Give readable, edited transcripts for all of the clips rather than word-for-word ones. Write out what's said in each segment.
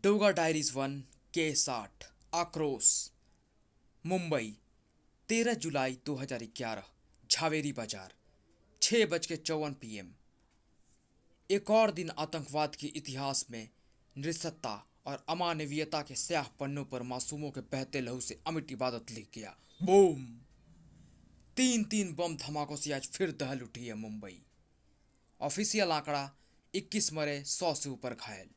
Doga diaries 1 के 60 आक्रोश। मुंबई 13 जुलाई 2011 झावेरी बाजार 6:54 PM। एक और दिन आतंकवाद के इतिहास में नृशंसता और अमानवीयता के स्याह पन्नों पर मासूमों के बहते लहू से अमिट इबादत लिख गया। बूम। तीन तीन बम धमाकों से आज फिर दहल उठी है मुंबई। ऑफिशियल आंकड़ा 21 मरे, 100 से ऊपर घायल।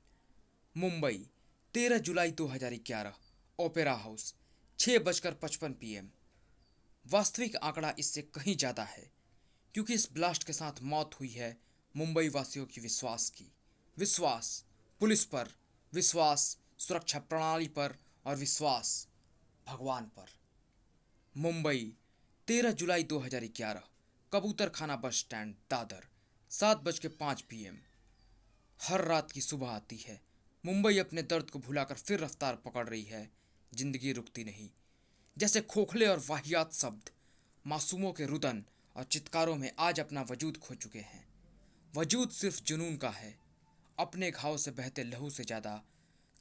मुंबई 13 जुलाई 2011 ओपेरा हाउस 6:55 PM। वास्तविक आंकड़ा इससे कहीं ज़्यादा है, क्योंकि इस ब्लास्ट के साथ मौत हुई है मुंबई वासियों की विश्वास की। विश्वास पुलिस पर, विश्वास सुरक्षा प्रणाली पर और विश्वास भगवान पर। मुंबई 13 जुलाई 2011 कबूतर खाना बस स्टैंड दादर 7:05 PM। हर रात की सुबह आती है, मुंबई अपने दर्द को भुलाकर फिर रफ्तार पकड़ रही है। जिंदगी रुकती नहीं। जैसे खोखले और वाहियात शब्द मासूमों के रुदन और चित्कारों में आज अपना वजूद खो चुके हैं। वजूद सिर्फ जुनून का है, अपने घाव से बहते लहू से ज़्यादा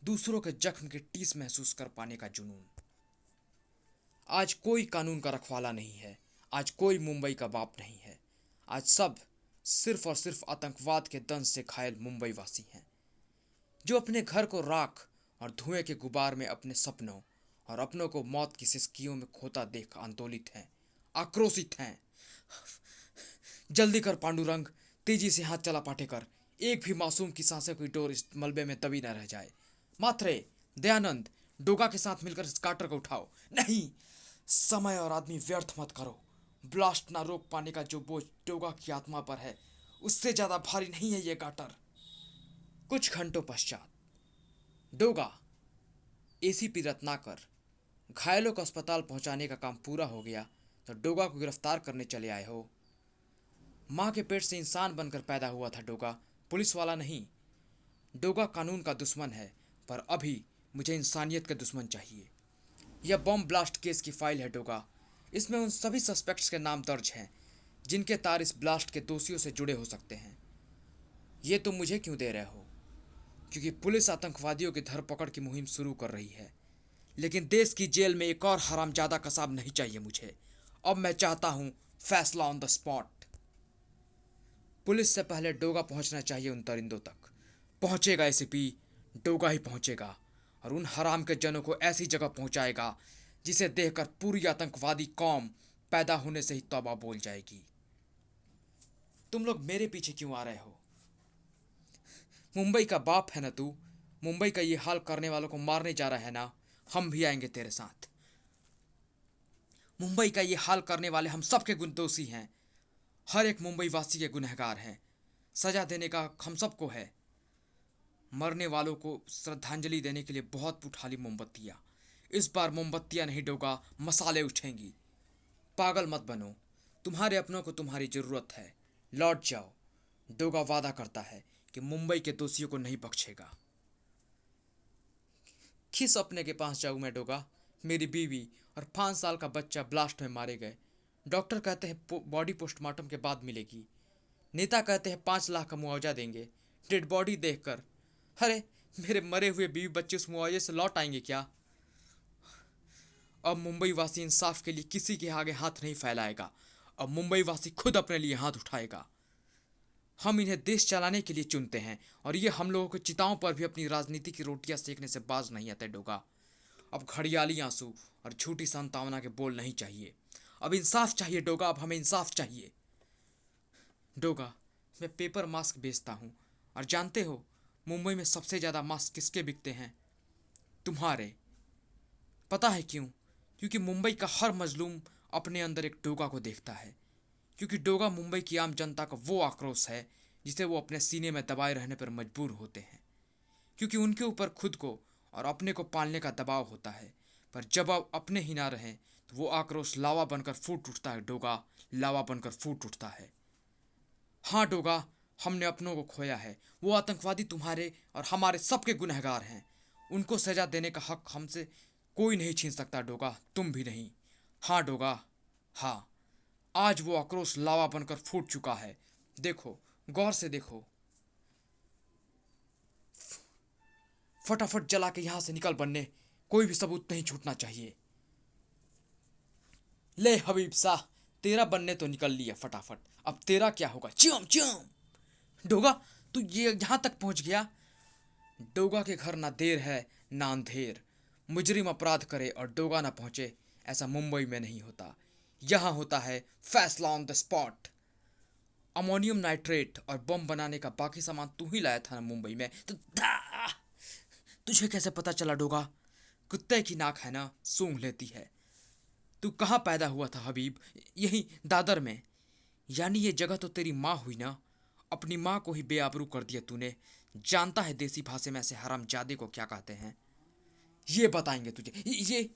दूसरों के जख्म की टीस महसूस कर पाने का जुनून। आज कोई कानून का रखवाला नहीं है, आज कोई मुंबई का बाप नहीं है। आज सब सिर्फ और सिर्फ आतंकवाद के दंश से घायल मुंबई वासी हैं, जो अपने घर को राख और धुएं के गुबार में अपने सपनों और अपनों को मौत की सिसकियों में खोता देख आंदोलित हैं, आक्रोशित हैं। जल्दी कर पांडुरंग, तेजी से हाथ चला पाटेकर, एक भी मासूम की सांसें की डोर इस मलबे में दबी न रह जाए। मात्रे, दयानंद, डोगा के साथ मिलकर इस काटर को उठाओ। नहीं, समय और आदमी व्यर्थ मत करो। ब्लास्ट ना रोक पाने का जो बोझ डोगा की आत्मा पर है, उससे ज्यादा भारी नहीं है ये काटर। कुछ घंटों पश्चात डोगा एसीपी रत्नाकर घायलों को अस्पताल पहुंचाने का काम पूरा हो गया तो डोगा को गिरफ्तार करने चले आए हो। माँ के पेट से इंसान बनकर पैदा हुआ था डोगा, पुलिस वाला नहीं। डोगा कानून का दुश्मन है, पर अभी मुझे इंसानियत का दुश्मन चाहिए। यह बम ब्लास्ट केस की फाइल है डोगा। इसमें उन सभी सस्पेक्ट्स के नाम दर्ज हैं जिनके तार इस ब्लास्ट के दोषियों से जुड़े हो सकते हैं। ये तुम मुझे क्यों दे रहे हो? क्योंकि पुलिस आतंकवादियों की धरपकड़ की मुहिम शुरू कर रही है, लेकिन देश की जेल में एक और हरामजादा कसाब नहीं चाहिए मुझे। अब मैं चाहता हूं फैसला ऑन द स्पॉट। पुलिस से पहले डोगा पहुंचना चाहिए उन दरिंदों तक। पहुंचेगा एसीपी, डोगा ही पहुंचेगा और उन हराम के जनों को ऐसी जगह पहुंचाएगा जिसे देखकर पूरी आतंकवादी कौम पैदा होने से ही तौबा बोल जाएगी। तुम लोग मेरे पीछे क्यों आ रहे हो? मुंबई का बाप है ना तू? मुंबई का ये हाल करने वालों को मारने जा रहा है ना? हम भी आएंगे तेरे साथ। मुंबई का ये हाल करने वाले हम सबके दोषी हैं। हर एक मुंबई वासी के गुनहगार हैं। सजा देने का हक हम सबको है। मरने वालों को श्रद्धांजलि देने के लिए बहुत उठाली मोमबत्तियां। इस बार मोमबत्तियां नहीं डोगा, मसाले उठेंगी। पागल मत बनो, तुम्हारे अपनों को तुम्हारी जरूरत है। लौट जाओ। डोगा वादा करता है कि मुंबई के दोषियों को नहीं बख्शेगा। किस अपने के पास जाऊं मैं डोगा? मेरी बीवी और 5 साल का बच्चा ब्लास्ट में मारे गए। डॉक्टर कहते हैं बॉडी पोस्टमार्टम के बाद मिलेगी। नेता कहते हैं 5 लाख का मुआवजा देंगे डेड बॉडी देखकर। अरे, मेरे मरे हुए बीवी बच्चे उस मुआवजे से लौट आएंगे क्या? अब मुंबई वासी इंसाफ के लिए किसी के आगे हाथ नहीं फैलाएगा। अब मुंबई वासी खुद अपने लिए हाथ उठाएगा। हम इन्हें देश चलाने के लिए चुनते हैं और ये हम लोगों के चिताओं पर भी अपनी राजनीति की रोटियां सेकने से बाज नहीं आते डोगा। अब घड़ियाली आंसू और झूठी सांत्वना के बोल नहीं चाहिए। अब इंसाफ चाहिए डोगा, अब हमें इंसाफ चाहिए। डोगा, मैं पेपर मास्क बेचता हूँ और जानते हो मुंबई में सबसे ज़्यादा मास्क किसके बिकते हैं? तुम्हारे। पता है क्यों? क्योंकि मुंबई का हर मजलूम अपने अंदर एक डोगा को देखता है। क्योंकि डोगा मुंबई की आम जनता का वो आक्रोश है जिसे वो अपने सीने में दबाए रहने पर मजबूर होते हैं। क्योंकि उनके ऊपर खुद को और अपने को पालने का दबाव होता है, पर जब आप अपने ही ना रहें तो वो आक्रोश लावा बनकर फूट उठता है डोगा, लावा बनकर फूट उठता है। हाँ डोगा, हमने अपनों को खोया है। वो आतंकवादी तुम्हारे और हमारे सबके गुनहगार हैं। उनको सजा देने का हक हमसे कोई नहीं छीन सकता डोगा, तुम भी नहीं। हाँ डोगा, हाँ। आज वो आक्रोश लावा बनकर फूट चुका है। देखो, गौर से देखो। फटाफट जला के यहां से निकल बनने, कोई भी सबूत नहीं छूटना चाहिए। ले हबीब शाह, तेरा बनने तो निकल लिया फटाफट, अब तेरा क्या होगा? च्यों च्यों। डोगा, तू ये यहां तक पहुंच गया? डोगा के घर ना देर है ना अंधेर। मुजरिम अपराध करे और डोगा ना पहुंचे, ऐसा मुंबई में नहीं होता। यहां होता है फैसला on the spot. Ammonium nitrate और बम बनाने का बाकी सामान तू ही लाया था ना मुंबई में, तो तुझे कैसे पता चला डोगा? कुत्ते की नाक है ना, सूंघ लेती है। तू कहाँ पैदा हुआ था हबीब? यही दादर में। यानी ये जगह तो तेरी माँ हुई ना? अपनी माँ को ही बेआबरू कर दिया तूने। जानता है देसी भाषा में ऐसे हरामजादे को क्या कहते हैं? ये बताएंगे तुझे। ये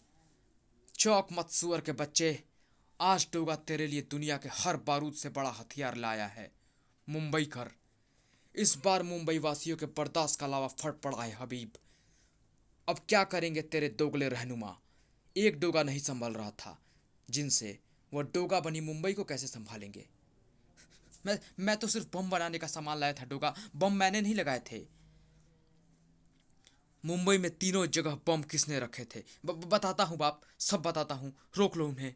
चौक मत सुअर के बच्चे, आज डोगा तेरे लिए दुनिया के हर बारूद से बड़ा हथियार लाया है। मुंबई कर। इस बार मुंबई वासियों के बर्दाश्त का अलावा फट पड़ा है हबीब। अब क्या करेंगे तेरे दोगले रहनुमा? एक डोगा नहीं संभल रहा था जिनसे, वो डोगा बनी मुंबई को कैसे संभालेंगे? मैं तो सिर्फ बम बनाने का सामान लाया था डोगा, बम मैंने नहीं लगाए थे। मुंबई में तीनों जगह बम किसने रखे थे? बताता हूँ बाप, सब बताता हूँ, रोक लो उन्हें।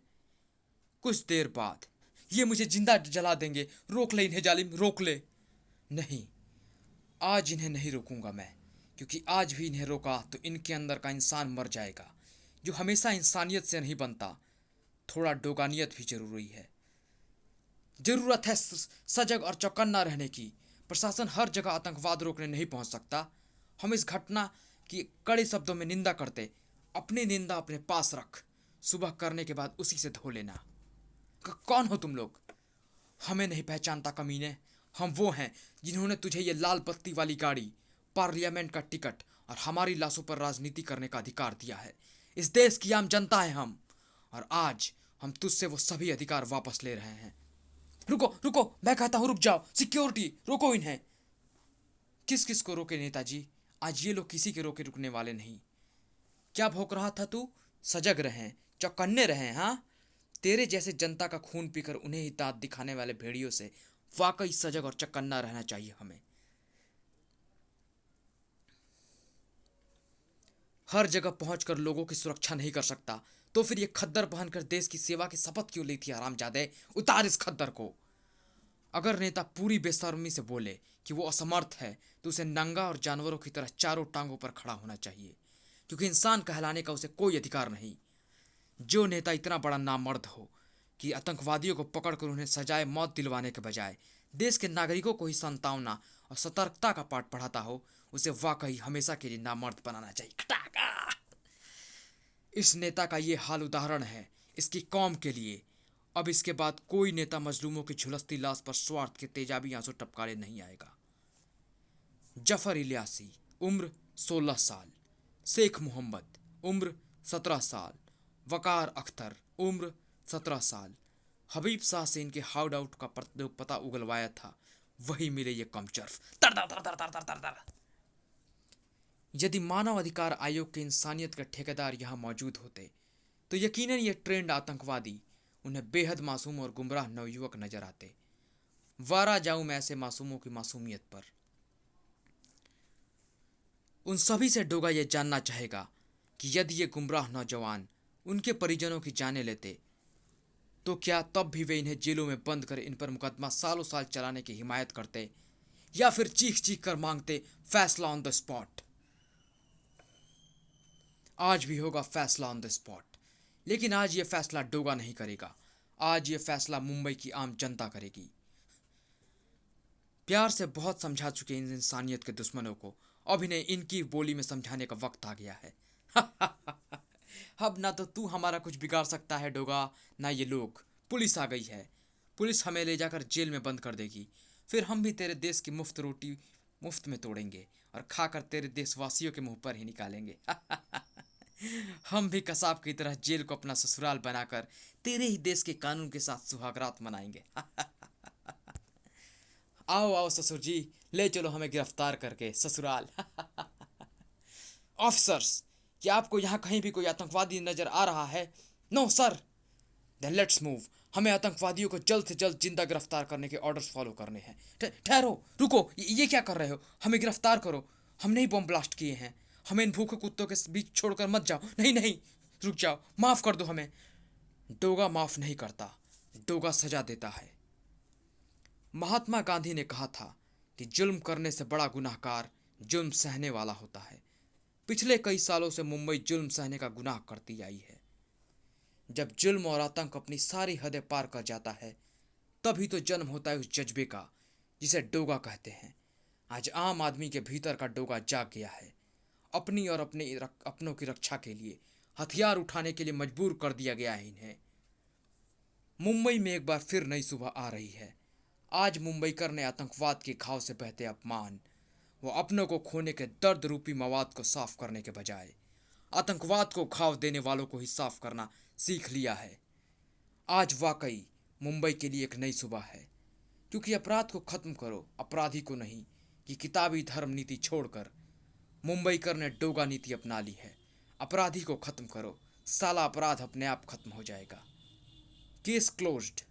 कुछ देर बाद, ये मुझे जिंदा जला देंगे, रोक ले इन्हें जालिम, रोक ले। नहीं, आज इन्हें नहीं रोकूंगा मैं, क्योंकि आज भी इन्हें रोका तो इनके अंदर का इंसान मर जाएगा, जो हमेशा इंसानियत से नहीं बनता। थोड़ा डोगानियत भी जरूरी है। जरूरत है सजग और चौकन्ना रहने की। प्रशासन हर जगह आतंकवाद रोकने नहीं पहुंच सकता। हम इस घटना की कड़े शब्दों में निंदा करते। अपनी निंदा अपने पास रख, सुबह करने के बाद उसी से धो लेना। कौन हो तुम लोग? हमें नहीं पहचानता कमीने? हम वो हैं जिन्होंने तुझे ये लाल बत्ती वाली गाड़ी, पार्लियामेंट का टिकट और हमारी लाशों पर राजनीति करने का अधिकार दिया है। इस देश की आम जनता है हम, और आज हम तुझसे वो सभी अधिकार वापस ले रहे हैं। रुको रुको, मैं कहता हूं रुक जाओ। सिक्योरिटी, रोको इन्हें। किस किस को रोके नेताजी? आज ये लोग किसी के रोके रुकने वाले नहीं। क्या भौंक रहा था तू? सजग रहें, चौकन्ने रहें। हाँ, तेरे जैसे जनता का खून पीकर उन्हें ही दांत दिखाने वाले भेड़ियों से वाकई सजग और चौकन्ना रहना चाहिए हमें। हर जगह पहुंचकर लोगों की सुरक्षा नहीं कर सकता तो फिर ये खद्दर पहनकर देश की सेवा की शपथ क्यों ली थी हरामजादे? उतार इस खद्दर को। अगर नेता पूरी बेशर्मी से बोले कि वो असमर्थ है, तो उसे नंगा और जानवरों की तरह चारों टांगों पर खड़ा होना चाहिए, क्योंकि इंसान कहलाने का उसे कोई अधिकार नहीं। जो नेता इतना बड़ा नामर्द हो कि आतंकवादियों को पकड़कर उन्हें सजाए मौत दिलवाने के बजाय देश के नागरिकों को ही संतावना और सतर्कता का पाठ पढ़ाता हो, उसे वाकई हमेशा के लिए नामर्द बनाना चाहिए। इस नेता का ये हाल उदाहरण है इसकी कौम के लिए। अब इसके बाद कोई नेता मजलूमों की झुलसती लाश पर स्वार्थ के तेजाबी आंसू टपकाने नहीं आएगा। जफर इलियासी, उम्र 16 साल। शेख मोहम्मद, उम्र 17 साल। वकार अख्तर, उम्र 17 साल। हबीब शाह से इनके हाउड आउट का पता उगलवाया था, वही मिले ये कमचर्फ। तर तर तर तर तर तर तर तर। यदि मानव अधिकार आयोग के इंसानियत के ठेकेदार यहाँ मौजूद होते तो यकीनन ये ट्रेंड आतंकवादी उन्हें बेहद मासूम और गुमराह नवयुवक नजर आते। वारा जाऊं मैं ऐसे मासूमों की मासूमियत पर। उन सभी से डोगा ये जानना चाहेगा कि यदि ये गुमराह नौजवान उनके परिजनों की जाने लेते तो क्या तब भी वे इन्हें जेलों में बंद कर इन पर मुकदमा सालों साल चलाने की हिमायत करते, या फिर चीख चीख कर मांगते फैसला ऑन द स्पॉट? आज भी होगा फैसला ऑन द स्पॉट, लेकिन आज ये फैसला डोगा नहीं करेगा। आज ये फैसला मुंबई की आम जनता करेगी। प्यार से बहुत समझा चुके इन इंसानियत के दुश्मनों को अब इन्हें इनकी बोली में समझाने का वक्त आ गया है। अब ना तो तू हमारा कुछ बिगाड़ सकता है डोगा, ना ये लोग। पुलिस आ गई है। पुलिस हमें ले जाकर जेल में बंद कर देगी। फिर हम भी तेरे देश की मुफ्त रोटी मुफ्त में तोड़ेंगे और खाकर तेरे देशवासियों के मुंह पर ही निकालेंगे। हम भी कसाब की तरह जेल को अपना ससुराल बनाकर तेरे ही देश के कानून के साथ सुहागरात मनाएंगे। आओ आओ ससुर जी, ले चलो हमें गिरफ्तार करके ससुराल। ऑफिसर्स, क्या आपको यहाँ कहीं भी कोई आतंकवादी नजर आ रहा है? No sir. Then let's move. हमें आतंकवादियों को जल्द से जल्द जिंदा गिरफ्तार करने के ऑर्डर्स फॉलो करने हैं। ठहरो, रुको, ये क्या कर रहे हो? हमें गिरफ्तार करो। हमने ही बम ब्लास्ट किए हैं। हमें इन भूखे कुत्तों के बीच छोड़कर मत जाओ। नहीं नहीं, रुक जाओ, माफ कर दो हमें। डोगा माफ नहीं करता, डोगा सजा देता है। महात्मा गांधी ने कहा था कि जुल्म करने से बड़ा गुनाहगार जुल्म सहने वाला होता है। पिछले कई सालों से मुंबई जुल्म सहने का गुनाह करती आई है। जब जुल्म और आतंक अपनी सारी हदें पार कर जाता है, तभी तो जन्म होता है उस जज्बे का जिसे डोगा कहते हैं। आज आम आदमी के भीतर का डोगा जाग गया है। अपनी और अपनों की रक्षा के लिए हथियार उठाने के लिए मजबूर कर दिया गया है इन्हें। मुंबई में एक बार फिर नई सुबह आ रही है। आज मुंबईकर ने आतंकवाद के घाव से बहते अपमान वो अपनों को खोने के दर्द रूपी मवाद को साफ करने के बजाय आतंकवाद को घाव देने वालों को ही साफ करना सीख लिया है। आज वाकई मुंबई के लिए एक नई सुबह है, क्योंकि अपराध को खत्म करो, अपराधी को नहीं। कि किताबी धर्म नीति छोड़कर मुंबईकर ने डोगा नीति अपना ली है। अपराधी को खत्म करो, साला अपराध अपने आप खत्म हो जाएगा। Case closed.